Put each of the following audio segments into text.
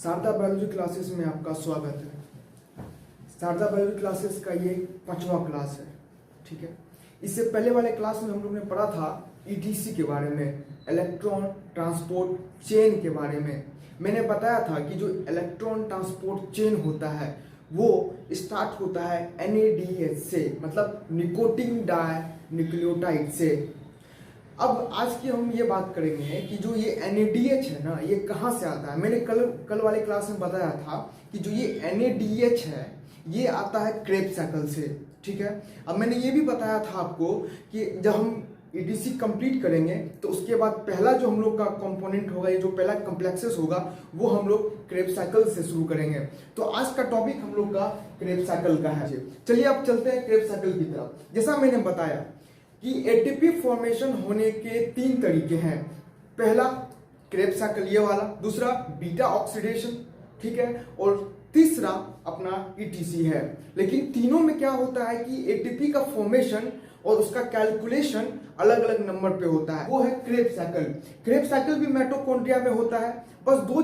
Sharda biology classes में आपका स्वागत है। शारदा बायोलॉजी क्लासेस का ये 5वां क्लास है, ठीक है। इससे पहले वाले क्लास में हम लोग ने पढ़ा था ईटीसी के बारे में, इलेक्ट्रॉन ट्रांसपोर्ट चेन के बारे में। मैंने बताया था कि जो इलेक्ट्रॉन ट्रांसपोर्ट चेन होता है वो स्टार्ट होता है NADH से, मतलब निकोटीन डाई न्यूक्लियोटाइड से। अब आज की हम ये बात करेंगे कि जो ये NADH है ना, ये कहाँ से आता है। मैंने कल वाले क्लास में बताया था कि जो ये NADH है ये आता है क्रेब्स साइकिल से, ठीक है। अब मैंने ये भी बताया था आपको कि जब हम ETC कंप्लीट करेंगे तो उसके बाद पहला जो हम लोग का कंपोनेंट होगा, ये जो पहला कॉम्प्लेक्सेस होगा वो हम लोग क्रेब्स साइकिल से शुरू करेंगे। तो आज का टॉपिक हम लोग का क्रेब्स साइकिल का है। चलिए अब चलते हैं क्रेब्स साइकिल की तरफ। जैसा मैंने बताया कि एटीपी फॉर्मेशन होने के 3 तरीके हैं। पहला क्रेब्स साइकिल ये वाला, दूसरा बीटा ऑक्सीडेशन, ठीक है, और तीसरा अपना ETC है। लेकिन तीनों में क्या होता है कि एटीपी का फॉर्मेशन और उसका कैलकुलेशन अलग अलग नंबर पे होता है। वो है क्रेब्स साइकिल। क्रेब्स साइकिल भी मिटोकॉन्ड्रिया में होता है। बस दो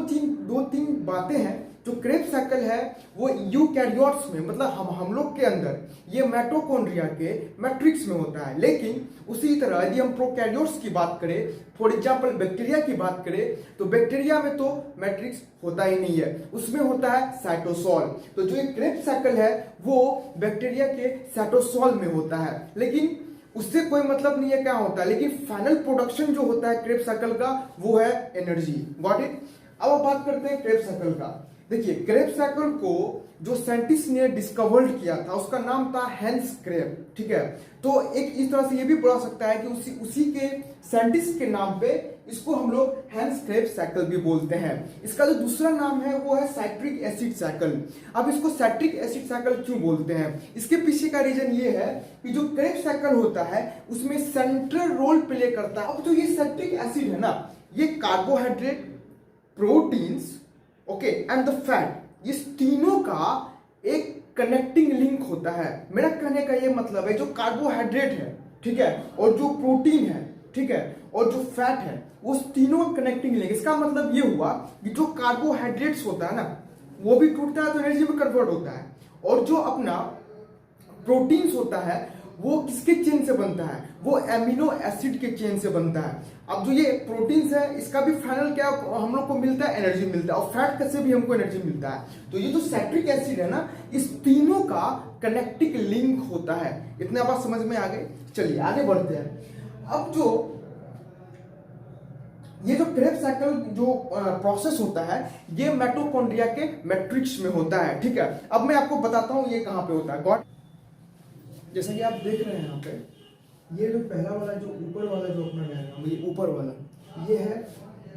तीन बातें हैं। जो क्रेब्स साइकिल है वो यूकैरियोट्स में, मतलब हम लोग के अंदर ये मिटोकॉन्ड्रिया के मैट्रिक्स में होता है। लेकिन उसी तरह यदि हम प्रोकैरियोट्स की बात करें, फॉर एग्जांपल बैक्टीरिया की बात करें, तो बैक्टीरिया में तो मैट्रिक्स होता ही नहीं है, उसमें होता है साइटोसोल। तो जो एक क्रेब्स साइकिल है वो बैक्टीरिया के साइटोसोल में होता है। लेकिन उससे कोई मतलब नहीं है क्या होता है, लेकिन फाइनल प्रोडक्शन जो होता है क्रेब्स साइकिल का वो है एनर्जी। Got it. अब बात करते हैं क्रेब्स साइकिल का। देखिए, क्रेब्स साइकिल को जो साइंटिस्ट ने डिस्कवर्ड किया था उसका नाम था हैंस क्रेब, ठीक है। तो एक इस तरह से ये भी बोला सकता है कि उसी के साइंटिस्ट के नाम पे इसको हम लोग हैंस क्रेब साइकिल भी बोलते हैं। इसका जो दूसरा नाम है वो है साइट्रिक एसिड साइकिल। अब इसको साइट्रिक एसिड साइकिल क्यों बोलते हैं, इसके पीछे का रीजन ये है कि जो क्रेब साइकिल होता है उसमें सेंट्रल रोल प्ले करता है। अब जो ये साइट्रिक एसिड है ना, ये carbohydrate, proteins, okay, and the fat, इस तीनों का एक कनेक्टिंग लिंक होता है। मेरा कहने का ये मतलब है जो कार्बोहाइड्रेट है, ठीक है, और जो प्रोटीन है, ठीक है, और जो फैट है, उस तीनों का कनेक्टिंग लिंक। इसका मतलब ये हुआ कि जो कार्बोहाइड्रेट्स होता है ना वो भी टूटता है तो एनर्जी में कन्वर्ट होता है, और जो अपना प्रोटीन्स होता है वो किसके चेन से बनता है, वो एमिनो एसिड के चेन से बनता है। अब जो ये प्रोटीन्स है इसका भी फाइनल क्या हम लोग को मिलता है, एनर्जी मिलता है, और फैट से भी हमको एनर्जी मिलता है। तो ये जो साइट्रिक एसिड है ना, इस तीनों का कनेक्टिंग लिंक होता है। इतना बात समझ में आ गई। चलिए आगे बढ़ते हैं। अब जो ये जो क्रेब्स साइकिल जो प्रोसेस होता है ये मिटोकॉन्ड्रिया के मैट्रिक्स में होता है, ठीक है। अब मैं आपको बताता हूं ये कहां पे होता है। गॉट, जैसा कि आप देख रहे हैं यहाँ पे, ये जो पहला वाला जो ऊपर वाला जो अपना डायग्राम, ये ऊपर वाला ये है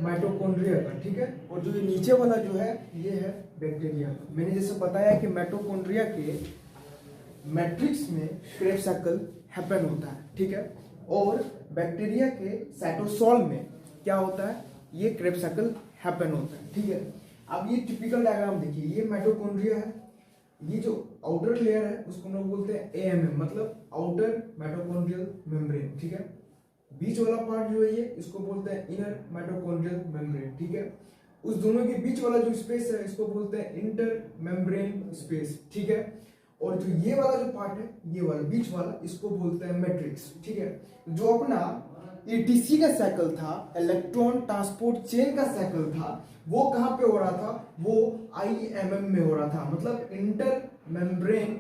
माइटोकॉन्ड्रिया का, ठीक है, और जो ये नीचे वाला जो है ये है बैक्टीरिया का। मैंने जैसे बताया कि माइटोकॉन्ड्रिया के मैट्रिक्स में क्रेब्स साइकिल हैपन होता है, ठीक है, और बैक्टीरिया के साइटोसोल में क्या होता है, ये क्रेब्स साइकिल हैपन होता है, ठीक है। अब ये टिपिकल डायग्राम देखिए, ये माइटोकॉन्ड्रिया है, ये जो आउटर लेयर है उसको हम लोग बोलते हैं AMM, मतलब आउटर माइटोकॉन्ड्रियल मेम्ब्रेन, ठीक है। बीच वाला पार्ट जो है ये इसको बोलते हैं इनर माइटोकॉन्ड्रियल मेम्ब्रेन, ठीक है। उस दोनों के बीच वाला जो स्पेस है इसको बोलते हैं इंटर मेम्ब्रेन स्पेस, ठीक है। और जो ये वाला जो पार्ट है, ये वाला बीच वाला, इसको बोलते हैं मैट्रिक्स, ठीक है। जो अपना ETC का साइकिल था, इलेक्ट्रॉन ट्रांसपोर्ट चेन का साइकिल था, वो कहां पे हो रहा था, वो IMM में हो रहा था, मतलब इंटर मेम्ब्रेन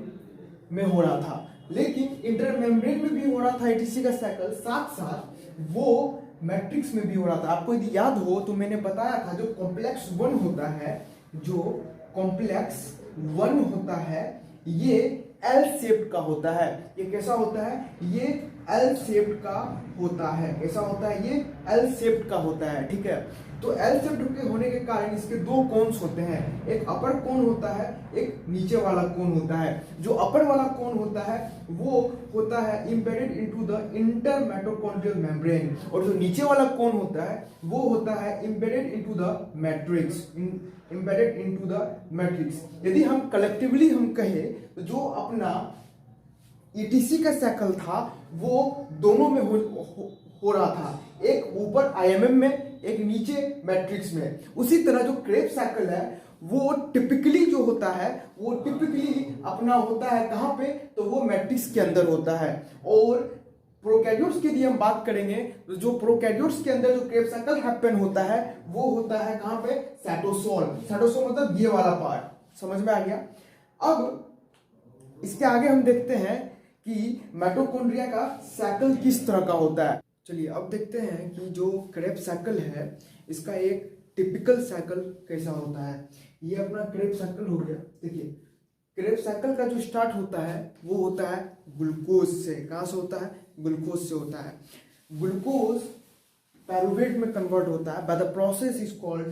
में हो रहा था। लेकिन इंटर मेम्ब्रेन में भी हो रहा था ETC का साइकिल, साथ साथ वो मैट्रिक्स में भी हो रहा था। आपको यदि याद हो तो मैंने बताया था जो कॉम्प्लेक्स 1 होता है, जो कॉम्प्लेक्स 1 होता है ये L शेप्ड का होता है। ये कैसा होता है, ये L शेप्ड का होता है। कैसा होता है, ये L शेप्ड का होता है, ठीक है। तो L शेप्ड के होने के कारण इसके 2 कोन्स होते हैं, एक अपर कोन होता है, एक नीचे वाला कोन होता है। जो अपर वाला कोन होता है वो होता है embedded into the inter mitochondrial membrane, और जो नीचे वाला कोन होता है वो होता है embedded into the matrix, embedded into the matrix. यदि हम कलेक्टिवली हम कहें तो जो अपना ETC का साइकिल था वो दोनों में हो रहा था, एक ऊपर IMM में, एक नीचे मैट्रिक्स में। उसी तरह जो क्रेब्स साइकिल है वो टिपिकली जो होता है वो टिपिकली अपना होता है कहाँ पे, तो वो मैट्रिक्स के अंदर होता है। और प्रोकैरियोट्स की यदि हम बात करेंगे तो जो प्रोकैरियोट्स के अंदर जो क्रेब्स साइकिल हैपन होता है वो होता है कहाँ पे, साइटोसोल। साइटोसोल मतलब ये वाला पार्ट, समझ में आ गया। अब इसके आगे हम देखते हैं कि माइटोकॉन्ड्रिया का साइकिल किस तरह का होता है। चलिए अब देखते हैं कि जो क्रेब्स साइकिल है इसका एक टिपिकल साइकिल कैसा होता है। ये अपना क्रेब्स साइकिल हो गया। देखिए क्रेब्स साइकिल का जो स्टार्ट होता है वो होता है ग्लूकोज से। कहाँ से होता है, ग्लूकोज से होता है। ग्लूकोज पायरुवेट में कन्वर्ट होता है by the process is called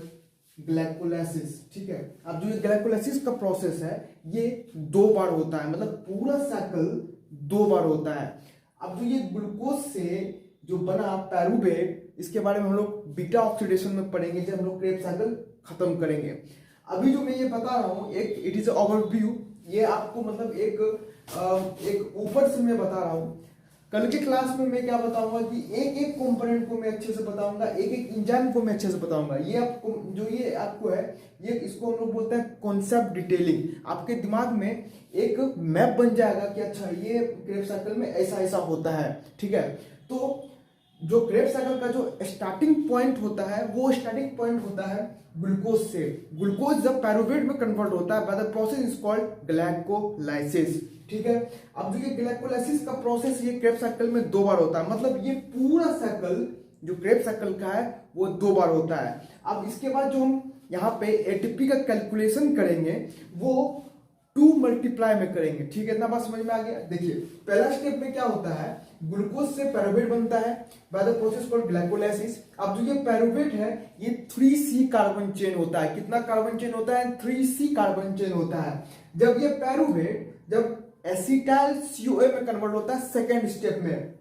glycolysis. ठीक है, अब जो ये ग्लाइकोलाइसिस का प्रोसेस है ये 2 बार होता है, मतलब पूरा साइकिल 2 बार होता है। अब जो ये ग्लूकोज से जो बना पायरुवेट, इसके बारे में हम लोग बीटा ऑक्सीडेशन में पढ़ेंगे जब हम लोग क्रेब्स साइकिल खत्म करेंगे। अभी जो मैं ये बता रहा हूँ एक इट इज ओवरव्यू, ये आपको मतलब एक ऊपर से मैं बता रहा हूँ। कल के क्लास में मैं क्या बताऊंगा कि एक एक कंपोनेंट को मैं अच्छे से बताऊंगा, एक एक एंजाइम को मैं अच्छे से बताऊंगा। ये आपको जो ये आपको है ये इसको हम लोग बोलते हैं कॉन्सेप्ट डिटेलिंग। आपके दिमाग में एक मैप बन जाएगा कि अच्छा ये क्रेब्स साइकिल में ऐसा ऐसा होता है। ठीक है, तो जो क्रेब्स साइकिल का जो स्टार्टिंग पॉइंट होता है वो स्टार्टिंग पॉइंट होता है ग्लूकोज से। ग्लूकोज जब पायरुवेट में कन्वर्ट होता है by the process is called glycolysis. ठीक है, अब जो ये ग्लाइकोलाइसिस का प्रोसेस ये क्रेब्स साइकिल में 2 बार होता है, मतलब ये पूरा साइकिल जो क्रेब्स साइकिल का है वो 2 बार होता है। अब इसके बाद जो हम यहाँ पे एटीपी का कैलकुलेशन करेंगे वो 2 मल्टीप्लाई में करेंगे। ठीक है, इतना बात समझ में आ गया। देखिए पहला स्टेप में क्या होता है, ग्लूकोज से पायरुवेट बनता है by the process called glycolysis. अब जो ये पायरुवेट है ये 3C कार्बन चेन होता है। कितना कार्बन चेन होता है, 3C कार्बन चेन होता है। जब ये पायरुवेट जब एसिटाइल CoA में कन्वर्ट होता है सेकेंड स्टेप में,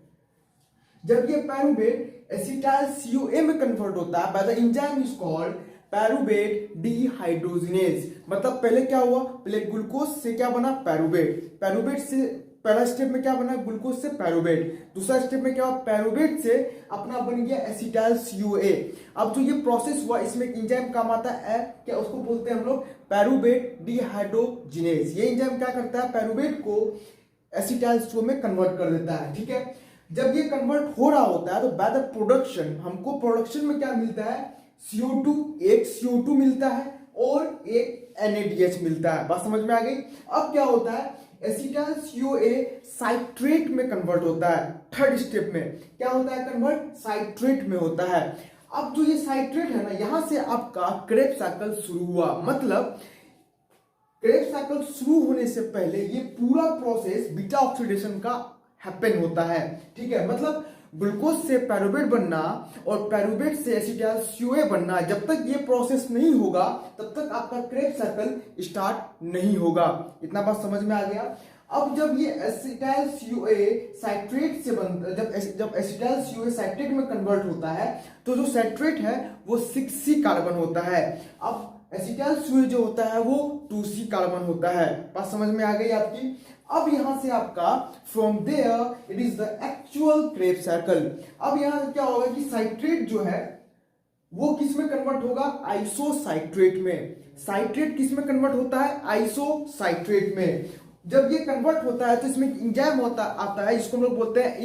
जब ये पायरुवेट एसिटाइल CoA में कन्वर्ट होता है by the enzyme is called pyruvate dehydrogenase. मतलब पहले क्या हुआ, पहले ग्लूकोज से क्या बना, पायरुवेट। पायरुवेट से पहला स्टेप में क्या बना, ग्लूकोज से पायरुवेट। दूसरा स्टेप में क्या हुआ, पायरुवेट से अपना बन गया एसिटाइल CoA। अब जो ये प्रोसेस हुआ इसमें एक एंजाइम काम आता है, क्या उसको बोलते हैं हम लोग पायरुवेट डिहाइड्रोजिनेज। ये एंजाइम क्या करता है, पायरुवेट को एसिटाइल CoA में कन्वर्ट कर देता है। ठीक है, जब ये कन्वर्ट हो रहा होता है तो बाय द प्रोडक्शन हमको प्रोडक्शन में क्या मिलता है, CO2, एक CO2 मिलता है और एक NaDH मिलता है। बात समझ में आ गई। अब क्या होता है, एसिटाइल CoA साइट्रेट में कन्वर्ट होता है। थर्ड स्टेप में क्या होता है, कन्वर्ट साइट्रेट में होता है। अब जो ये साइट्रेट है ना, यहां से आपका क्रेब्स साइकिल शुरू हुआ। मतलब क्रेब्स साइकिल शुरू होने से पहले ये पूरा प्रोसेस बीटा ऑक्सीडेशन का हैपन होता है। ठीक है, मतलब ग्लूकोज से पायरुवेट बनना और पायरुवेट से एसिटाइल CoA बनना, जब तक ये प्रोसेस नहीं होगा तब तक आपका क्रेब्स साइकिल स्टार्ट नहीं होगा। इतना बात समझ में आ गया। अब जब ये एसिटाइल CoA साइट्रेट से बनता, जब एसिटाइल CoA साइट्रेट में कन्वर्ट होता है तो जो साइट्रेट है वो 6C कार्बन होता है। अब एसिटाइल CoA जो होता है वो 2C कार्बन होता है। बात समझ में आ गई आपकी। अब यहां से आपका from there it is the actual Krebs cycle. अब यहां से क्या होगा कि साइट्रेट जो है वो किस में कन्वर्ट होगा, आइसोसाइट्रेट में। साइट्रेट किस में कन्वर्ट होता है, आइसोसाइट्रेट में। जब ये कन्वर्ट होता है तो इसमें एंजाइम आता है जिसको हम लोग बोलते हैं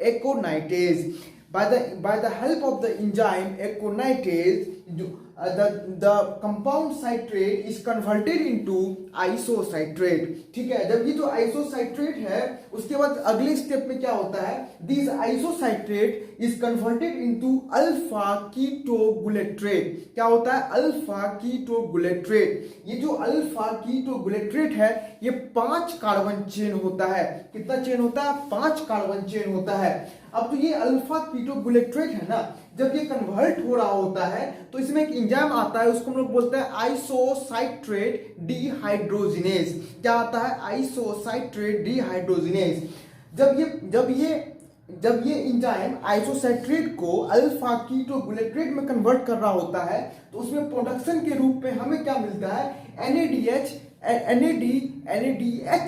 एकोनाइटेज। by the help of the enzyme aconitase the compound citrate is converted into isocytrate। ठीक है, जब ये जो आइसोसाइट्रेट है उसके बाद अगले स्टेप में क्या होता है, this isocitrate is converted into alpha ketoglutarate. क्या होता है, अल्फा कीटोगुलेट्रेट। ये जो अल्फा कीटोगुलेट्रेट है ये 5 कार्बन चेन होता है। कितना चेन होता है, 5 कार्बन चेन होता है। अब तो ये अल्फा कीटोगुलेट्रेट है ना, जब ये कन्वर्ट हो रहा होता है तो इसमें एक एंजाइम आता है उसको हम लोग बोलते हैं आइसोसाइट्रेट डिहाइड्रोजिनेज। क्या आता है, आइसोसाइट्रेट डिहाइड्रोजिनेज। जब ये एंजाइम आइसोसाइट्रेट को अल्फा कीटोगुलेट्रेट में कन्वर्ट कर रहा होता है तो उसमें प्रोडक्शन के रूप में हमें क्या मिलता है, NADH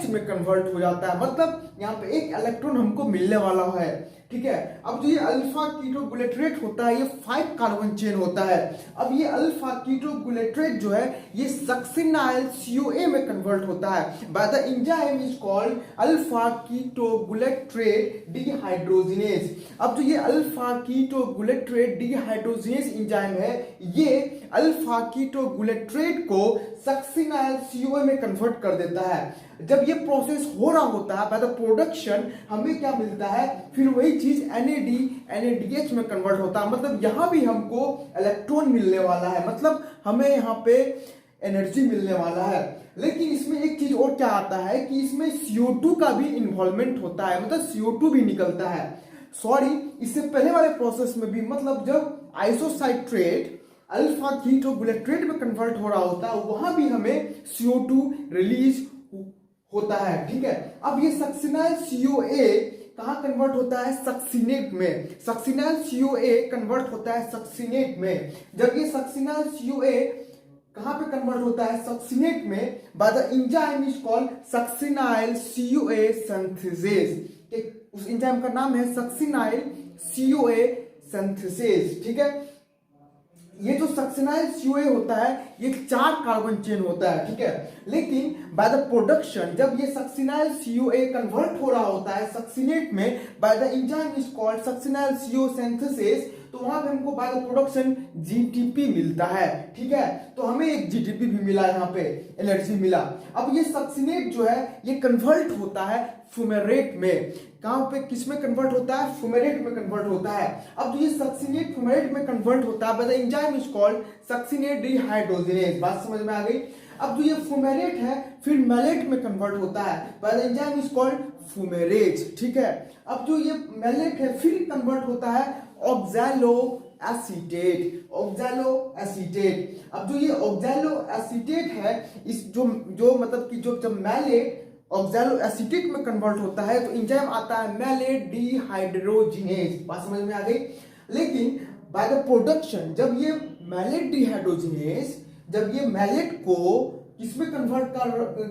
में कन्वर्ट हो जाता है। मतलब यहाँ पे एक इलेक्ट्रॉन हमको मिलने वाला है, ठीक है। अब जो ये अल्फा कीटोगुलेट्रेट होता है ये 5 कार्बन चेन होता है। अब ये अल्फा कीटोगुलेट्रेट जो है ये सक्सिनाइल CoA में कन्वर्ट होता है by the enzyme is called alpha ketoglutarate dehydrogenase. अब जो ये अल्फा कीटोगुलेट्रेट डिहाइड्रोजिनेज एंजाइम है ये अल्फा कीटोगुलेट्रेट को सक्सिनाइल CoA में कन्वर्ट कर देता है। जब ये प्रोसेस हो रहा होता है बाय द प्रोडक्शन हमें क्या मिलता है, फिर वही चीज NADH में कन्वर्ट होता है। मतलब यहां भी हमको इलेक्ट्रॉन मिलने वाला है, मतलब हमें यहाँ पे एनर्जी मिलने वाला है। लेकिन इसमें एक चीज और क्या आता है कि इसमें CO2 का भी इन्वॉल्वमेंट होता है, मतलब CO2 भी निकलता है। सॉरी, इससे पहले वाले प्रोसेस में भी, मतलब जब आइसोसाइट्रेट अल्फा कीटोगुलेट्रेट में कन्वर्ट हो रहा होता है वहां भी हमें CO2 रिलीज होता है, ठीक है। अब ये सक्सिनाइल CoA कहाँ कन्वर्ट होता है, सक्सिनेट में। सक्सिनाइल CoA कन्वर्ट होता है सक्सिनेट में। जब ये सक्सिनाइल CoA कहाँ पे कन्वर्ट होता है, सक्सिनेट में, bye the enzyme is called succinyl CoA synthesis. उस एंजाइम का नाम है सक्सिनाइल CoA सिंथेसिस, ठीक है। ये जो सक्सिनाइल CoA होता है ये 4 कार्बन चेन होता है, ठीक है। लेकिन बाय द प्रोडक्शन जब ये सक्सिनाइल CoA कन्वर्ट हो रहा होता है सक्सिनेट में bye the enzyme is called succinyl CO synthesis, तो वहां पे हमको बाय द प्रोडक्शन GTP मिलता है, ठीक है। तो हमें एक GTP भी मिला, यहाँ पे एनर्जी मिला। अब ये सक्सिनेट जो है ये कन्वर्ट होता है फुमेरेट में। कहां पे, किस में कन्वर्ट होता है, फुमेरेट में कन्वर्ट होता है। अब जो ये सक्सिनेट फुमेरेट में कन्वर्ट होता है by the enzyme is called succinate dehydrogenase. बात समझ में आ गई। अब जो ये फुमेरेट है फिर मैलेट में कन्वर्ट होता है by the enzyme is called fumarase, ठीक है। अब जो ये मैलेट है फिर कन्वर्ट होता है ऑक्सैलो एसीटेट, ऑक्सैलो एसीटेट। अब जो ये ऑक्सैलो एसीटेट है इस जो मतलब कि जो जब मैलेट ऑक्सैलो एसीटेट में कन्वर्ट होता है तो एंजाइम आता है मैलेट डिहाइड्रोजिनेज। बात समझ में आ गई। लेकिन बाय द प्रोडक्शन जब ये मैलेट डिहाइड्रोजिनेज जब ये मैलेट को किसमें कन्वर्ट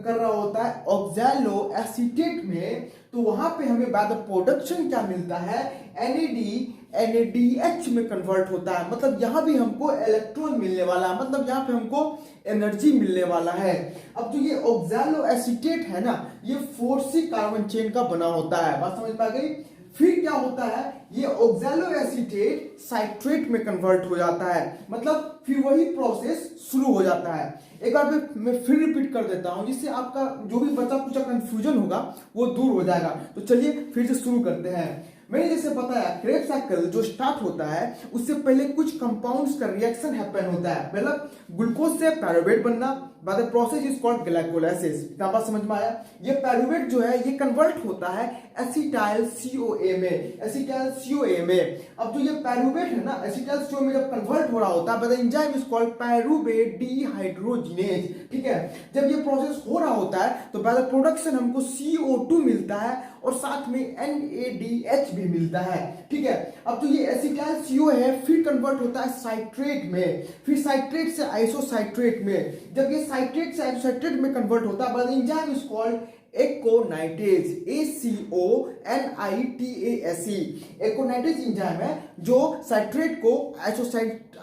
कर रहा होता है, ऑक्सैलो एसीटेट में, तो वहां पे हमें बाय द प्रोडक्शन क्या मिलता है, NADH में कन्वर्ट होता है। मतलब यहां भी हमको इलेक्ट्रॉन मिलने वाला है, मतलब यहां पे हमको एनर्जी मिलने वाला है। अब जो ये ऑक्सैलो एसीटेट है ना ये 4C कार्बन चेन का बना होता है। बात समझ में आ गई। फिर क्या होता है, ये ऑक्सैलो एसीटेट साइट्रेट में कन्वर्ट हो जाता है, मतलब फिर वही प्रोसेस शुरू हो जाता है। एक बार मैं फिर रिपीट कर देता हूं जिससे आपका जो भी बचा कुछ कंफ्यूजन होगा वो दूर हो जाएगा। तो चलिए फिर से शुरू करते हैं। मैंने जैसे बताया क्रेब्स साइकिल जो स्टार्ट होता है उससे पहले कुछ कंपाउंड्स का रिएक्शन हैपन होता है, मतलब ग्लूकोज से पायरुवेट बनना, by the process is called glycolysis. इतना बात समझ में आया। ये पायरुवेट जो है ये कन्वर्ट होता है एसिटाइल CoA में, एसिटाइल CoA में। अब जो ये पायरुवेट है ना एसिटाइल CoA में जब कन्वर्ट हो रहा होता है by the enzyme is called pyruvate dehydrogenase, ठीक है। जब ये प्रोसेस हो रहा होता है तो बाय द प्रोडक्शन हमको CO2 मिलता है और साथ में NADH भी मिलता है, ठीक है। अब तो ये एसिटाइल CoA है फिर कन्वर्ट होता है साइट्रेट में, फिर साइट्रेट से आइसोसाइट्रेट में। जब ये साइट्रेट से आइसोसाइट्रेट में कन्वर्ट होता है by the enzyme is called aconitase, ACONITASE। Aconitase enzyme है जो साइट्रेट को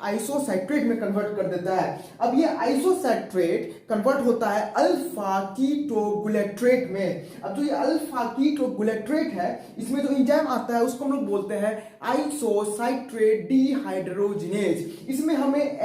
आइसोसाइट्रेट में कन्वर्ट कर देता है। अब ये आइसोसाइट्रेट कन्वर्ट होता है अल्फा कीटोगुलेट्रेट में। अब जो ये अल्फा कीटोगुलेट्रेट है इसमें जो एंजाइम आता है उसको हम लोग बोलते हैं आइसोसाइट्रेट डिहाइड्रोजिनेज। इसमें हमें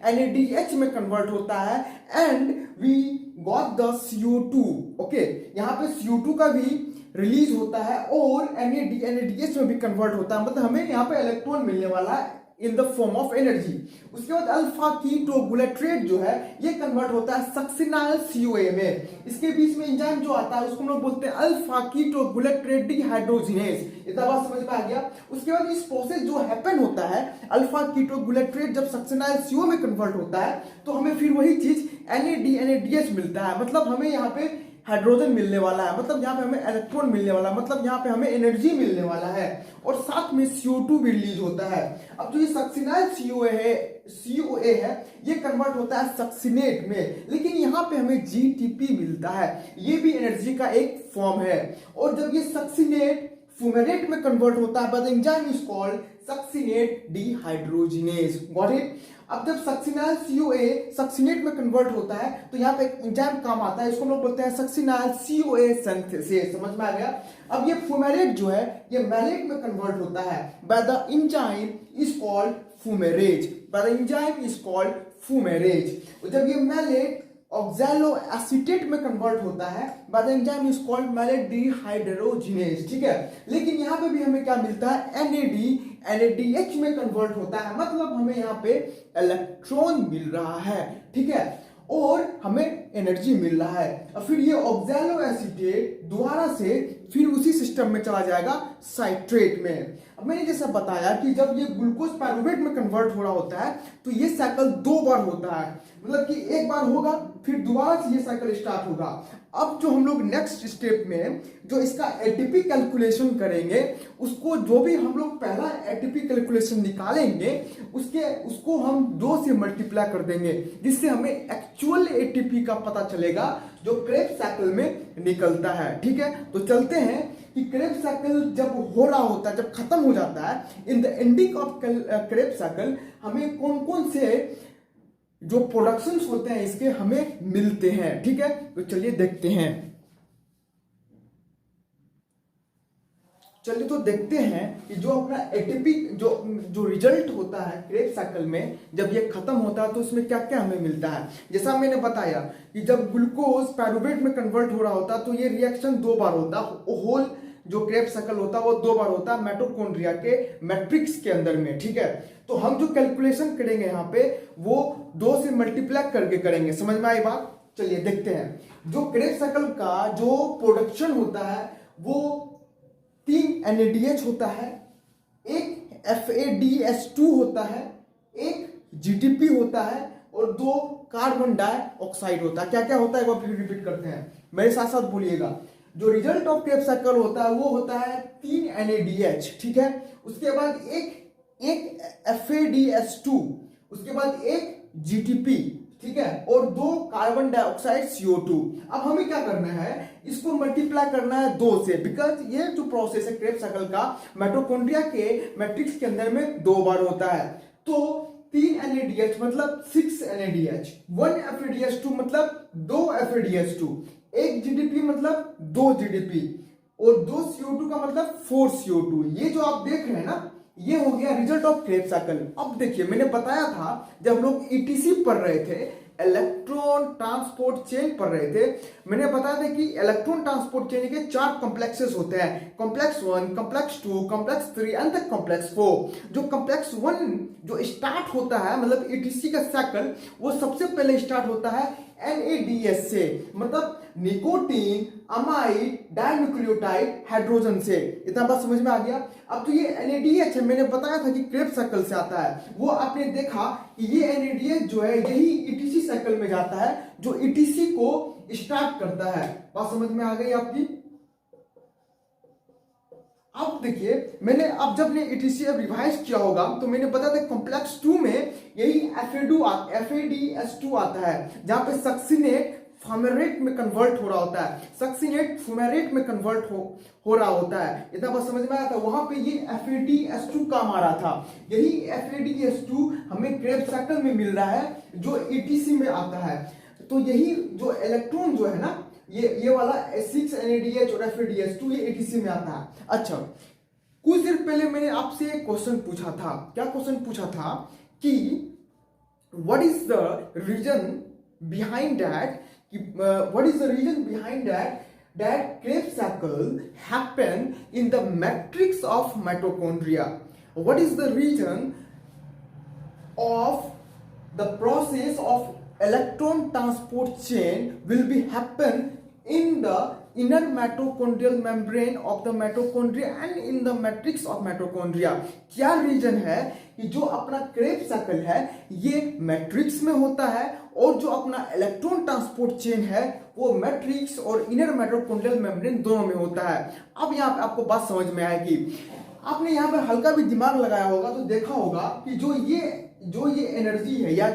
NADH में कन्वर्ट होता है and we got the CO2, okay. यहाँ पे CO2 का भी रिलीज होता है और NADH में भी कन्वर्ट होता है, मतलब हमें यहाँ पे इलेक्ट्रॉन मिलने वाला है in the form of energy. उसके बाद अल्फा कीटोगुलेट्रेट जो है ये कन्वर्ट होता है सक्सिनाइल CoA में। इसके बीच में एंजाइम जो आता है उसको हम लोग बोलते हैं अल्फा कीटोगुलेट्रेट डिहाइड्रोजिनेज। इतना बात समझ में आ गया। उसके बाद इस प्रोसेस जो हैपन होता है अल्फा कीटोगुलेट्रेट जब सक्सिनाइल CoA में कन्वर्ट होता है तो हमें फिर वही चीज NADH मिलता है, मतलब हमें यहाँ पे हाइड्रोजन मिलने वाला है, मतलब यहाँ पे हमें इलेक्ट्रॉन मिलने वाला है, मतलब यहाँ पे हमें एनर्जी मिलने वाला है और साथ में CO2 भी रिलीज होता है। अब जो ये सक्सिनाइल CoA है COA है ये कन्वर्ट होता है सक्सिनेट में, लेकिन यहाँ पे हमें GTP मिलता है, ये भी एनर्जी का एक फॉर्म है। और जब ये सक्सिनेट फुमेरेट में कन्वर्ट होता है, the enzyme is called succinate dehydrogenase. Got it? अब जब सक्सिनाइल COA सक्सिनेट में कन्वर्ट होता है तो यहाँ पे एक एंजाइम काम आता है, इसको हम लोग बोलते हैं सक्सिनाइल COA सिंथेसिस। समझ में आ गया? अब ये फुमेरेट जो है ये मैलेट में कन्वर्ट होता है, by the enzyme is called fumarase, by the enzyme is called fumarase. जब ये मैलेट ऑक्सैलो एसीटेट में कन्वर्ट होता है, by the enzyme is called malate dehydrogenase. ठीक है, लेकिन यहाँ पे भी हमें क्या मिलता है? NADH में कन्वर्ट होता है, मतलब हमें यहाँ पे इलेक्ट्रॉन मिल रहा है। ठीक है, और हमें एनर्जी मिल रहा है। और फिर ये ऑक्सैलो एसीटेट दोबारा से फिर उसी सिस्टम में चला जाएगा साइट्रेट में। अब मैंने जैसा बताया कि जब ये ग्लूकोज पायरुवेट में कन्वर्ट हो रहा होता है तो ये साइकिल 2 बार होता है, मतलब कि एक बार होगा फिर दोबारा से ये साइकिल स्टार्ट होगा। अब जो हम लोग नेक्स्ट स्टेप में जो इसका एटीपी कैलकुलेशन करेंगे, उसको जो भी हम लोग पहला एटीपी कैलकुलेशन निकालेंगे उसको हम 2 से मल्टीप्लाई कर देंगे, जिससे हमें एक्चुअल एटीपी का पता चलेगा जो क्रेब्स साइकिल में निकलता है। ठीक है, तो चलते हैं कि क्रेब्स साइकिल जब हो रहा होता है, जब खत्म हो जाता है, in the ending of Krebs cycle हमें कौन कौन से जो प्रोडक्शंस होते हैं इसके हमें मिलते हैं। ठीक है, तो चलिए देखते हैं। चलिए तो देखते हैं कि जो अपना एटीपी जो रिजल्ट होता है क्रेब्स साइकिल में, जब ये खत्म होता है तो उसमें क्या क्या हमें मिलता है। जैसा मैंने बताया कि जब ग्लूकोज पायरुवेट में कन्वर्ट हो रहा होता है तो ये रिएक्शन 2 बार होता है। होल जो क्रेब्स साइकिल होता है वो 2 बार होता है माइटोकॉन्ड्रिया के मैट्रिक्स के अंदर में। ठीक है, तो हम जो कैलकुलेशन करेंगे यहाँ पे वो 2 से मल्टीप्लाई करके करेंगे। समझ में आई बात? चलिए देखते हैं। जो क्रेब्स साइकिल का जो प्रोडक्शन होता है वो 3 NADH होता है, एक FADH2 होता है, एक GTP होता है और 2 कार्बन डाइऑक्साइड होता है। क्या क्या होता है एक बार फिर रिपीट करते हैं, मेरे साथ साथ बोलिएगा। जो रिजल्ट ऑफ क्रेब्स साइकिल होता है वो होता है 3 NADH। ठीक है, उसके बाद एक FADH2, उसके बाद एक GTP, ठीक है, और 2 कार्बन डाइऑक्साइड CO2। अब हमें क्या करना है, इसको मल्टीप्लाई करना है 2 से, बिकॉज ये जो प्रोसेस है क्रेब्स साइकिल का माइटोकॉन्ड्रिया के मैट्रिक्स के अंदर में 2 बार होता है। तो 3 NADH मतलब 6 NADH, 1 FADH2 मतलब 2 FADH2, एक GDP मतलब 2 GDP और 2 CO2 का मतलब 4 CO2। ये जो आप देख रहे हैं ना, ये हो गया रिजल्ट ऑफ क्रेब्स साइकिल। अब देखिए, मैंने बताया था जब हम लोग ETC पढ़ रहे थे, इलेक्ट्रॉन ट्रांसपोर्ट चेन पढ़ रहे थे, मैंने बताया था कि इलेक्ट्रॉन ट्रांसपोर्ट चेन के 4 कॉम्प्लेक्सेस होते हैं, कॉम्प्लेक्स 1, कॉम्प्लेक्स 2, कॉम्प्लेक्स 3 एंड तक कॉम्प्लेक्स 4। जो कॉम्प्लेक्स 1 जो स्टार्ट होता है, मतलब ETC का साइकिल, वो सबसे पहले स्टार्ट होता है NADH से, मतलब निकोटीन अमाइड डाइन्यूक्लियोटाइड हाइड्रोजन से। इतना बात समझ में आ गया? अब तो ये NADH है, मैंने बताया था कि क्रेब्स साइकिल से आता है, वो आपने देखा कि ये NADH जो है यही ETC साइकिल में जाता है, जो ETC को स्टार्ट करता है। बात समझ में आ गई आपकी? अब देखिए, मैंने अब जब ने ETC अब रिवाइज किया होगा तो मैंने बताया था कॉम्प्लेक्स 2 में यही FADH2 आता है, जहां पे सक्सिनेट फुमेरेट में कन्वर्ट हो रहा होता है, सक्सिनेट फुमेरेट में कन्वर्ट हो रहा होता है। इतना बात समझ में आया था? वहां पे ये FADH2 काम आ रहा था। यही FADH2 हमें क्रेब्स साइकिल में मिल रहा है जो ETC में आता है। तो यही जो इलेक्ट्रॉन जो है ना, ये वाला 6 NADH और FADH2 ये ETC में आता है। अच्छा, कुछ देर पहले मैंने आपसे एक क्वेश्चन पूछा था। क्या क्वेश्चन पूछा था कि what is the reason behind that, what is the reason behind that Krebs cycle happen in the matrix of mitochondria? What is the reason of the process of electron transport chain will be happen in the inner mitochondrial membrane of the mitochondria and in the matrix of mitochondria? क्या reason है कि जो अपना Krebs cycle है ये matrix में होता है और जो अपना इलेक्ट्रॉन ट्रांसपोर्ट चेन है वो मैट्रिक्स और इनर माइटोकॉन्ड्रियल मेम्ब्रेन दोनों में होता है। अब यहाँ पे आपको बात समझ में आएगी। आपने यहाँ पे हल्का भी दिमाग लगाया होगा तो देखा होगा कि जो ये जो ये एनर्जी है या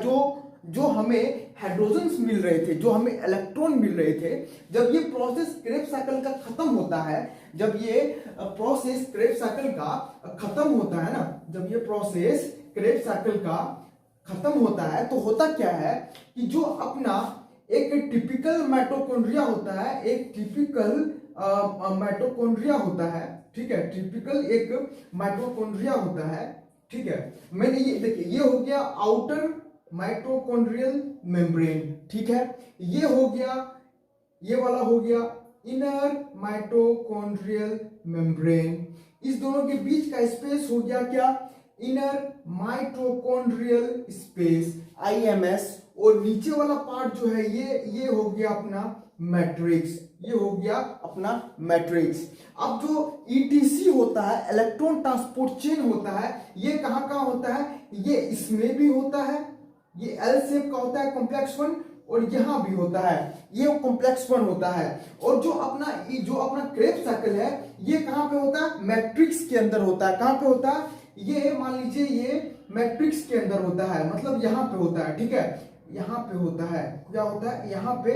जो हमें हाइड्रोजन्स मिल रहे थे, जो हमें इलेक्ट्रॉन मिल रहे थे, जब ये प्रोसेस क्रेब्स साइकिल का खत्म होता है, जब ये प्रोसेस क्रेब्स साइकिल का खत्म होता है ना, जब ये प्रोसेस क्रेब्स साइकिल का खत्म होता है तो होता क्या है कि जो अपना एक टिपिकल माइटोकॉन्ड्रिया होता है, एक टिपिकल माइटोकॉन्ड्रिया होता है, ठीक है, टिपिकल एक माइटोकॉन्ड्रिया होता है, ठीक है। मैंने ये देखिए, ये हो गया आउटर माइटोकॉन्ड्रियल मेम्ब्रेन, ठीक है, ये हो गया, ये वाला हो गया इनर माइटोकॉन्ड्रियल मेम्ब्रेन। इस दोनों के बीच का स्पेस हो गया क्या, इनर माइटोकॉन्ड्रियल स्पेस, IMS। और नीचे वाला पार्ट जो है ये हो गया अपना मैट्रिक्स, ये हो गया अपना मैट्रिक्स। अब जो ETC होता है, इलेक्ट्रॉन ट्रांसपोर्ट चेन होता है, ये कहाँ होता है, ये इसमें भी होता है, ये L शेप का होता है कॉम्प्लेक्स 1, और यहां भी होता है, ये कॉम्प्लेक्स 1 होता है। और जो अपना क्रेब्स साइकिल है, ये कहां पे होता है, मैट्रिक्स के अंदर होता है। कहां पे होता है, ये मान लीजिए ये मैट्रिक्स के अंदर होता है, मतलब यहां पे होता है, ठीक है, यहां पे होता है। क्या होता है, यहां पे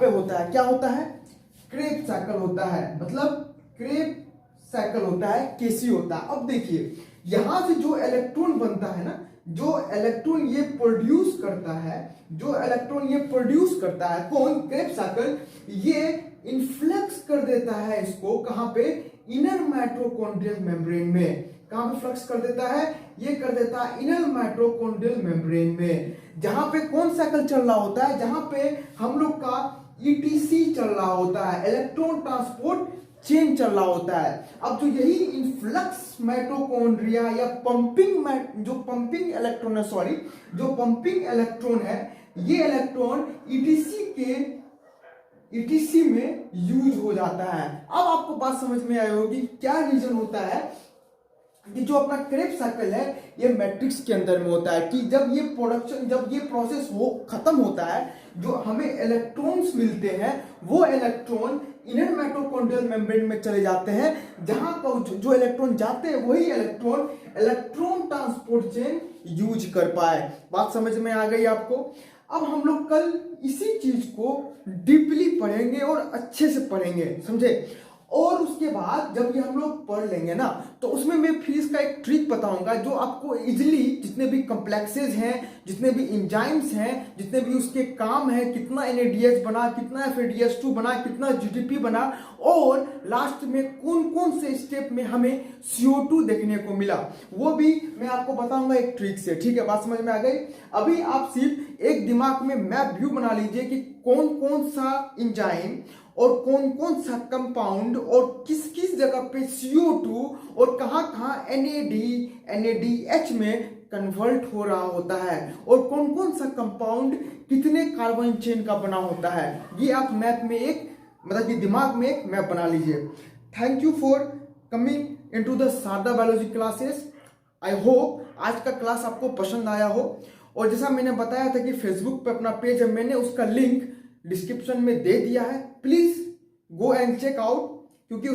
होता है, क्या होता है, क्रेब्स साइकिल होता है, मतलब क्रेब्स साइकिल होता है, केसी होता है। अब देखिए, यहां से जो इलेक्ट्रॉन बनता है ना, जो इलेक्ट्रॉन ये प्रोड्यूस करता है, जो इलेक्ट्रॉन ये प्रोड्यूस करता है, कौन, क्रेब्स साइकिल, ये इन्फ्लक्स कर देता है इसको, कहां पे, इनर माइटोकॉन्ड्रियल मेम्ब्रेन में। कहां पे फ्लक्स कर देता है, ये कर देता है इनर माइटोकॉन्ड्रियल मेम्ब्रेन में, जहां पे कौन साइकिल चल रहा होता है, जहां पे हम लोग का ETC चल रहा होता है, इलेक्ट्रॉन ट्रांसपोर्ट चेन चल रहा होता है। अब जो यही इन्फ्लक्स माइटोकॉन्ड्रिया या जो पंपिंग पंपिंग इलेक्ट्रॉन है, ये इलेक्ट्रॉन ETC में यूज हो जाता है। अब आपको बात समझ में आई होगी क्या रीजन होता है कि जो अपना क्रेब्स साइकिल है, ये मैट्रिक्स के अंदर में होता है, कि जब ये प्रोसेस खत्म होता है, जो हमें इलेक्ट्रॉन्स मिलते हैं, वो इलेक्ट्रॉन इनर माइटोकॉन्ड्रियल मेम्ब्रेन में चले जाते हैं, जहां का जो इलेक्ट्रॉन जाते हैं, वही इलेक्ट्रॉन ट्रांसपोर्ट चेन यूज कर पाए। बात समझ में आ गई आपको। अब हम लोग कल इसी चीज को डीपली पढ़ेंगे और अच्छे से पढ़ेंगे, समझे। और उसके बाद जब ये हम लोग पढ़ लेंगे ना, तो उसमें मैं फिर इसका एक ट्रिक बताऊंगा, जो आपको इजिली जितने भी कॉम्प्लेक्सेस हैं, जितने भी एंजाइम्स हैं, जितने भी उसके काम है, कितना NADH बना, कितना FADH2 बना, कितना GDP बना, और लास्ट में कौन कौन से स्टेप में हमें CO2 देखने को मिला, वो भी मैं आपको बताऊंगा एक ट्रिक से, ठीक है। बात समझ में आ गई। अभी आप सिर्फ एक दिमाग में मैप व्यू बना लीजिए कि कौन कौन सा एंजाइम और कौन कौन सा कंपाउंड और किस किस जगह पे CO2 और कहां कहां NADH में कन्वर्ट हो रहा होता है, और कौन कौन सा कंपाउंड कितने कार्बन चेन का बना होता है। ये आप मैप में मतलब कि दिमाग में एक मैप बना लीजिए। Thank you for coming into the Sharda biology classes. I hope आज का क्लास आपको पसंद आया हो। और जैसा मैंने बताया था कि फेसबुक पे अपना पेज है, मैंने उसका लिंक डिस्क्रिप्शन में दे दिया है, please go and check out, क्योंकि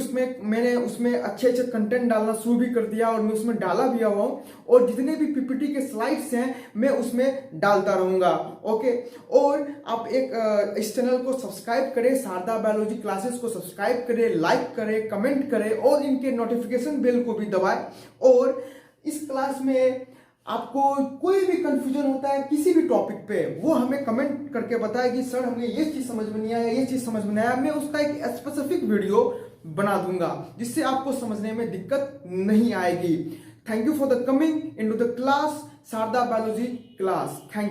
मैंने उसमें अच्छे कंटेंट डालना शुरू भी कर दिया और मैं उसमें डाला भी हुआ हूँ, और जितने भी PPT के स्लाइड्स हैं मैं उसमें डालता रहूंगा, ओके। और आप इस चैनल को सब्सक्राइब करें, शारदा बायोलॉजी क्लासेस को सब्सक्राइब करें, लाइक करें, कमेंट करें, और इनके नोटिफिकेशन बेल को भी दबाएं। और इस क्लास में आपको कोई भी कंफ्यूजन होता है किसी भी टॉपिक पे, वो हमें कमेंट करके बताएं कि सर हमें ये चीज समझ में नहीं आया, ये चीज समझ में नहीं आया, मैं उसका एक स्पेसिफिक वीडियो बना दूंगा जिससे आपको समझने में दिक्कत नहीं आएगी। Thank you for the coming into the class, Sharda biology class. Thank you.